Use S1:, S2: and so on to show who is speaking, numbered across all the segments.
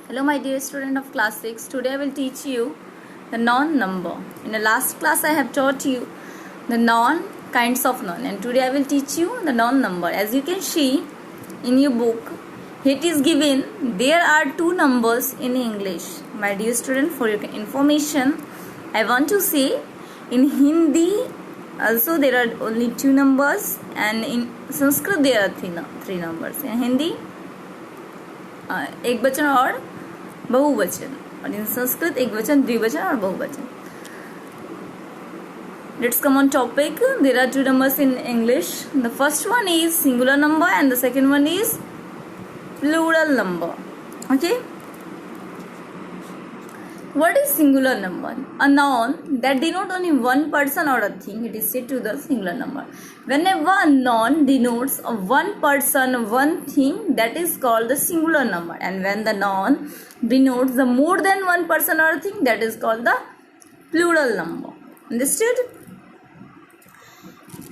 S1: Hello my dear student of class 6. Today I will teach you the noun number. In the last class I have taught you the noun kinds of noun, and today I will teach you the noun number. As you can see in your book, it is given there are two numbers in English. My dear student, for your information, I want to say in Hindi also there are only two numbers, and in Sanskrit there are three numbers. In Hindi एक वचन और बहुवचन, और इन संस्कृत एक वचन, द्विवचन और बहुवचन. Let's come on topic. There are two numbers in English. The first one is singular number and the second one is plural number. Okay. What is singular number? A noun that denotes only one person or a thing. It is said to the singular number. Whenever a noun denotes a one person, one thing, that is called the singular number. And when the noun denotes the more than one person or a thing, that is called the plural number. Understood?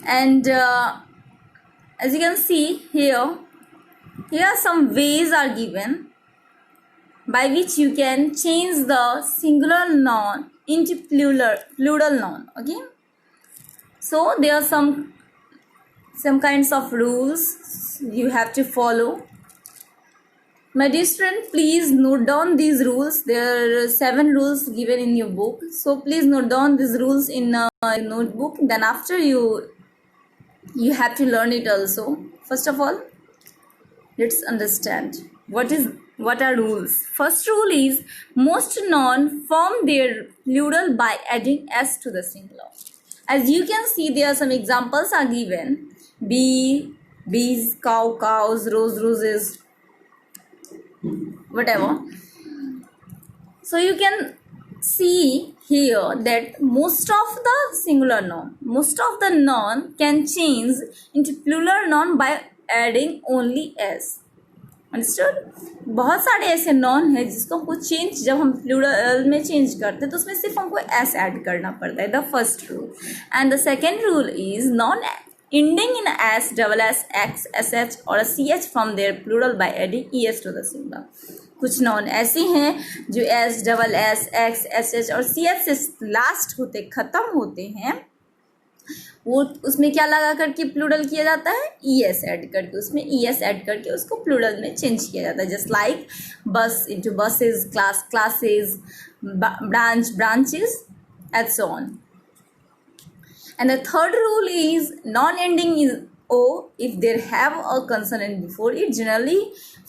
S1: And as you can see here some ways are given by which you can change the singular noun into plural noun. Okay, so there are some kinds of rules you have to follow. My dear student, please note down these rules. There are 7 rules given in your book, so please note down these rules in a notebook. Then after you have to learn it also. First of all, let's understand what are rules. First rule is most noun form their plural by adding s to the singular. As you can see, there are some examples are given: bee, bees, cow, cows, rose, roses, whatever. So you can see here that most of the noun can change into plural noun by adding only s. Understood. बहुत सारे ऐसे non है जिसको हमको change, जब हम plural में change करते हैं तो उसमें सिर्फ हमको एस ऐड करना पड़ता है. The first rule. And the second rule is non ending in s, double s, x, sh or a ch from their plural by adding es to the singular. कुछ नॉन ऐसे हैं जो s, double s, x, sh और ch से last होते खत्म होते हैं, वो उसमें क्या लगा करके प्लूरल किया जाता है, es ऐड करके, उसमें es ऐड करके उसको प्लूरल में चेंज किया जाता है. जस्ट लाइक बस into buses, class classes, branch branches and so on. And the third rule is non-ending in o if they have a consonant before it generally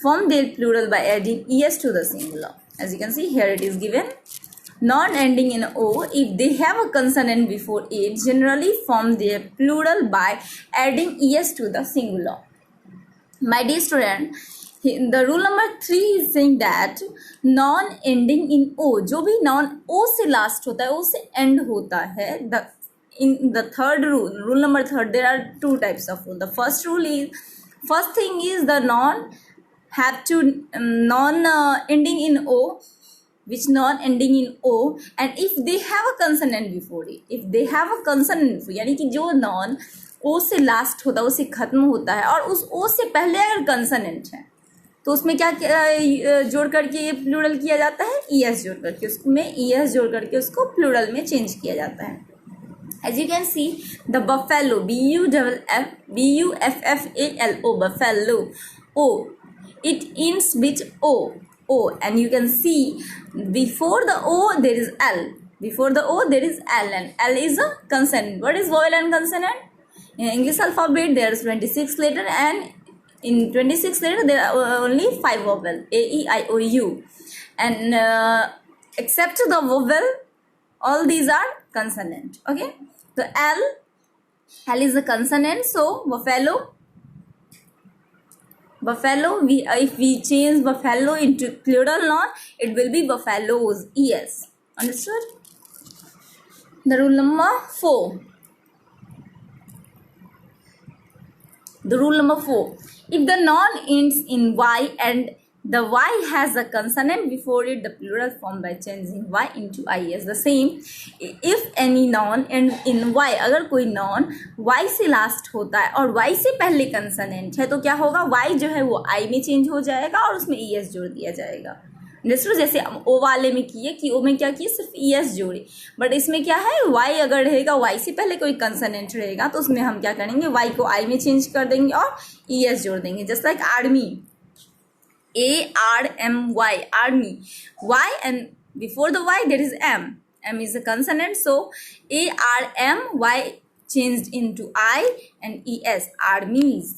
S1: form their plural by adding es to the singular. As you can see here, it is given non-ending in o if they have a consonant before it generally form their plural by adding es to the singular. My dear student, the rule number 3 is saying that non-ending in o, जो भी non o से last होता है, o से end होता है. In the third rule number 3, there are two types of rule. The first thing is the noun have to ending in o, which non ending in o, and if they have a consonant before it, यानी कि जो non o से last होता है, उससे खत्म होता है, और उस o से पहले अगर consonant है तो उसमें क्या जोड़ करके प्लूरल किया जाता है, es जोड़ करके, उसमें es जोड़ करके उसको प्लूरल में चेंज किया जाता है. As you can see, the buffalo, buffalo, buffalo, o, it ends with o, and you can see before the o there is l, and l is a consonant. What is vowel and consonant? In English alphabet there is 26 letter, and in 26 letter there are only 5 vowel, a, e, i, o, u, and except the vowel, all these are consonant. Okay, so l is a consonant, so buffalo, if we change buffalo into plural noun, it will be buffaloes, es. Understood? The rule number 4, if the noun ends in y and the y has a consonant before it, the plural form by changing y into is. The same, if any noun and in y, अगर कोई noun y से last होता है और y से पहले consonant है तो क्या होगा, y जो है वो I में change हो जाएगा और उसमें es जोड़ दिया जाएगा. अंडरस्टूड। जैसे ओ वाले में किए कि ओ में क्या किए, सिर्फ ES जोड़े, बट इसमें क्या है, Y अगर रहेगा, Y से पहले कोई कंसोनेंट रहेगा तो उसमें हम क्या करेंगे, Y को I में चेंज कर देंगे और ES जोड़ देंगे। Just like army, ARMY, army, Y and before the Y there is M. M is a consonant, so ARMY changed into I and ES, armies.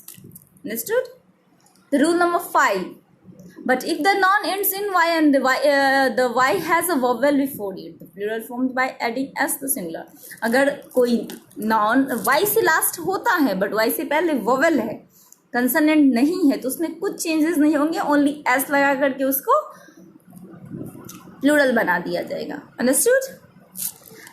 S1: Understood? The rule number 5. But if the noun ends in Y and the Y has a vowel before it, the plural formed by adding S to singular. अगर कोई noun Y से last होता है but Y से पहले vowel है, consonant नहीं है, तो उसमें कुछ चेंजेस नहीं होंगे, ओनली S लगा करके उसको प्लूरल बना दिया जाएगा। Understood?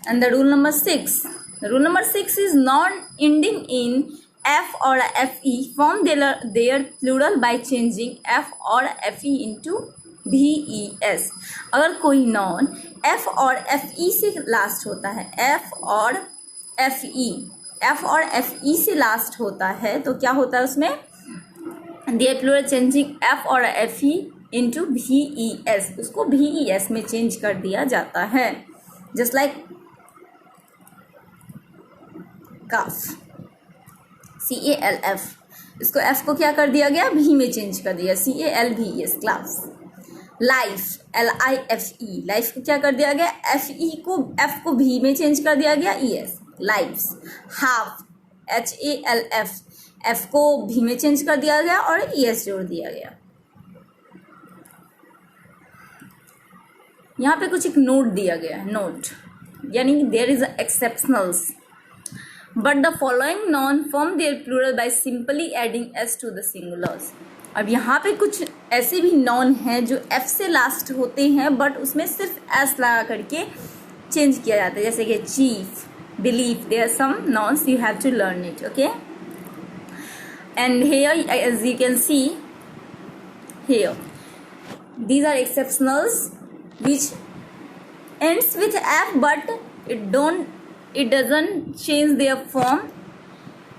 S1: And the rule number 6. Rule number 6 is non ending in F or FE form their plural by changing F or FE into VES. अगर कोई नॉन F और FE से लास्ट होता है, F और FE से लास्ट होता है, तो क्या होता है उसमें, their plural changing F और FE into VES, उसको VES में चेंज कर दिया जाता है। जस्ट लाइक काफ, CALF, इसको F को क्या कर दिया गया, भी में चेंज कर दिया, CALVES, class. Life, LIFE, life को क्या कर दिया गया, F को भी में चेंज कर दिया गया, ES, lifes. Half, HALF, F को भी में चेंज कर दिया गया और ES जोड़ दिया गया। यहाँ पे कुछ एक नोट दिया गया है, नोट यानी there is exceptionals, but the following noun form their plural by simply adding S to the singulars. अब यहाँ पे कुछ ऐसे भी नॉन हैं जो F से लास्ट होते हैं बट उसमें सिर्फ S लगा करके चेंज किया जाता है, जैसे कि chief, belief, there are some nouns, you have to learn it, okay. And here as you can see here, these are exceptionals which ends with F but it doesn't change their form.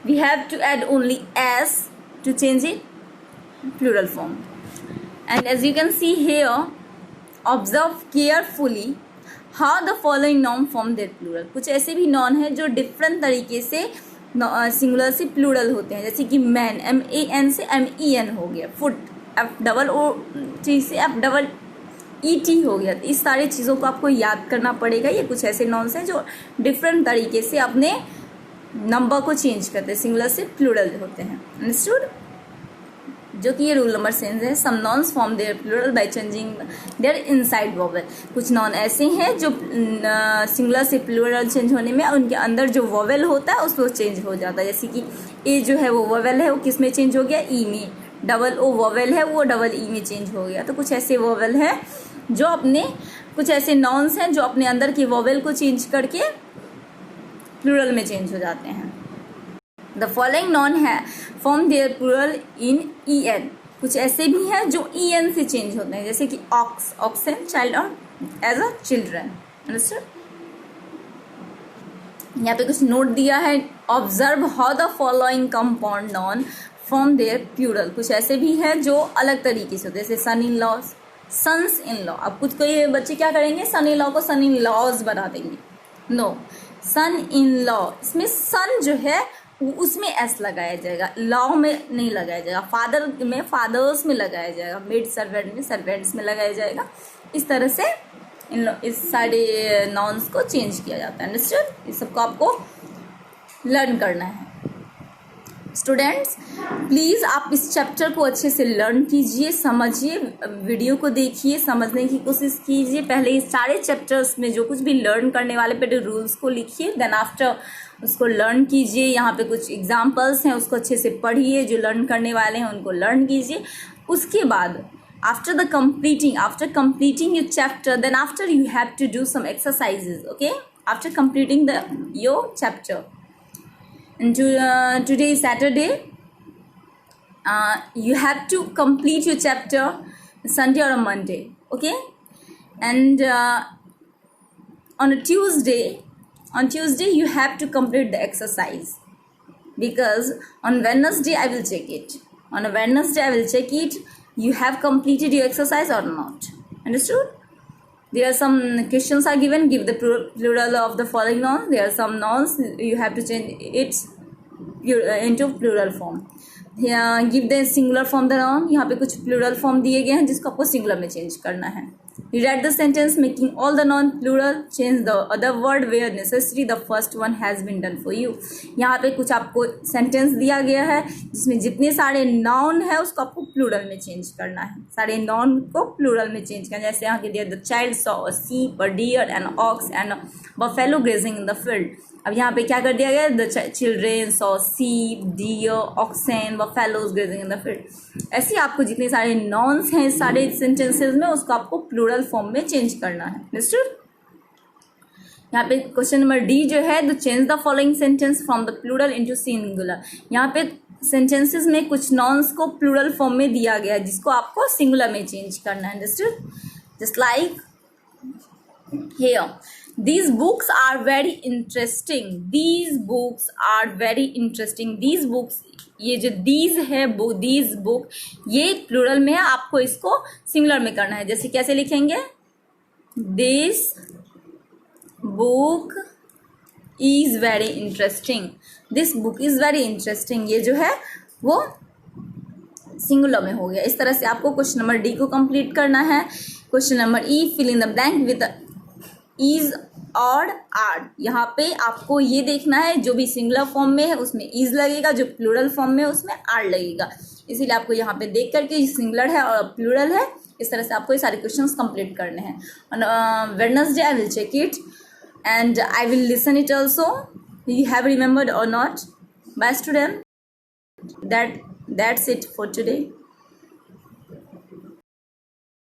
S1: We have to add only S to change it plural form. And as you can see here, observe carefully how the following noun form their plural. कुछ ऐसे भी non है जो different तरीके से singular से plural होते हैं, जैसे कि मैन, MAN से MEN हो गया, फुट, FOOT से FEET हो गया। तो इस सारी चीज़ों को आपको याद करना पड़ेगा। ये कुछ ऐसे नॉन्स हैं जो डिफरेंट तरीके से अपने नंबर को चेंज करते हैं, सिंगुलर से प्लूरल होते हैं। अंडरस्टूड? जो कि ये रूल नंबर 6 है। Some nouns form their plural by changing their inside vowel. कुछ नॉन ऐसे हैं जो सिंगुलर से प्लूरल चेंज होने में उनके अंदर जो वोवेल होता है उसको चेंज हो जाता है। जैसे कि ए जो है वो वोवेल है, वो किस में चेंज हो गया, ई में। डबल ओ वोवेल है, वो डबल ई में चेंज हो गया। तो कुछ ऐसे वोवेल है जो अपने, कुछ ऐसे नॉन्स हैं जो अपने अंदर की वोवेल को चेंज करके प्लूरल में चेंज हो जाते हैं। द फॉलोइंग नॉन है form their plural in EN। कुछ ऐसे भी हैं जो EN से चेंज होते हैं, जैसे कि ऑक्स, ऑक्सन, चाइल्ड और एज अ चिल्ड्रन। अंडरस्टूड? यहाँ पे कुछ नोट दिया है, observe how the following compound noun form their plural. कुछ ऐसे भी हैं जो अलग तरीके से होते हैं, जैसे son in law, sons in law. अब कुछ कोई बच्चे क्या करेंगे, सन इन लॉ को सन इन लॉज बना देंगे। नो, सन इन लॉ, इसमें सन जो है उसमें एस लगाया जाएगा, लॉ में नहीं लगाया जाएगा। फादर में फादर्स में लगाया जाएगा, मेड सर्वेंट में सर्वेंट्स में लगाया जाएगा। इस तरह से इस सारे नॉन्स को चेंज किया जाता है। अंडरस्टूड? इस सबको आपको लर्न करना है। स्टूडेंट्स प्लीज़ आप इस चैप्टर को अच्छे से लर्न कीजिए, समझिए, वीडियो को देखिए, समझने की कोशिश कीजिए। पहले इस सारे चैप्टर्स में जो कुछ भी लर्न करने वाले पहले रूल्स को लिखिए, देन आफ्टर उसको लर्न कीजिए। यहाँ पे कुछ एग्जांपल्स हैं, उसको अच्छे से पढ़िए। जो लर्न करने वाले हैं उनको लर्न कीजिए। उसके बाद after completing your chapter, then after you have to do some exercises, okay, after completing your chapter. And today is Saturday. You have to complete your chapter Sunday or a Monday, okay? And on Tuesday you have to complete the exercise, because on Wednesday I will check it. You have completed your exercise or not. Understood? There are some questions are given. Give the plural of the following nouns. There are some nouns you have to change it into plural form. Give the singular form the noun. यहाँ पे कुछ plural form दिए गए हैं जिसको आपको singular में change करना है. Rewrite the sentence making all the noun plural. Change the other word where necessary. The first one has been done for you. यहाँ पे कुछ आपको sentence दिया गया है जिसमें जितने सारे noun है उसको आपको plural में change करना है. सारे noun को plural में change करना है. जैसे यहाँ के दिया the child saw a sheep, a deer, an ox and a buffalo grazing in the field. अब यहाँ पे क्या कर दिया गया, the children saw sheep, deer, oxen, buffaloes grazing in the field. ऐसे आपको जितने सारे नॉन्स हैं सारे सेंटेंसेस में उसको आपको प्लूरल फॉर्म में चेंज करना है. अंडरस्टूड? यहाँ पे क्वेश्चन नंबर डी जो है, the change the following sentence from the plural into singular. यहाँ पे सेंटेंसेस में कुछ नॉन्स को प्लूरल फॉर्म में दिया गया है जिसको आपको सिंगुलर में चेंज करना है. Understood? Just like here, these books are very interesting. These books are very interesting. These books, ये जो these है these book, ये प्लूरल में है, आपको इसको सिंगुलर में करना है. जैसे कैसे लिखेंगे, this book is very interesting. This book is very interesting. ये जो है वो सिंगुलर में हो गया. इस तरह से आपको क्वेश्चन नंबर डी को कंप्लीट करना है. Question number E, fill in the blank with is और आर. यहाँ पे आपको ये देखना है जो भी सिंगुलर फॉर्म में है उसमें इज लगेगा, जो प्लूरल फॉर्म में है उसमें आर लगेगा. इसीलिए आपको यहाँ पे देख करके सिंगुलर है और प्लूरल है इस तरह से आपको ये सारे क्वेश्चंस कंप्लीट करने हैं. On Wednesday I will check it and I will listen it also. You have remembered और not? Bye student, that's it for today.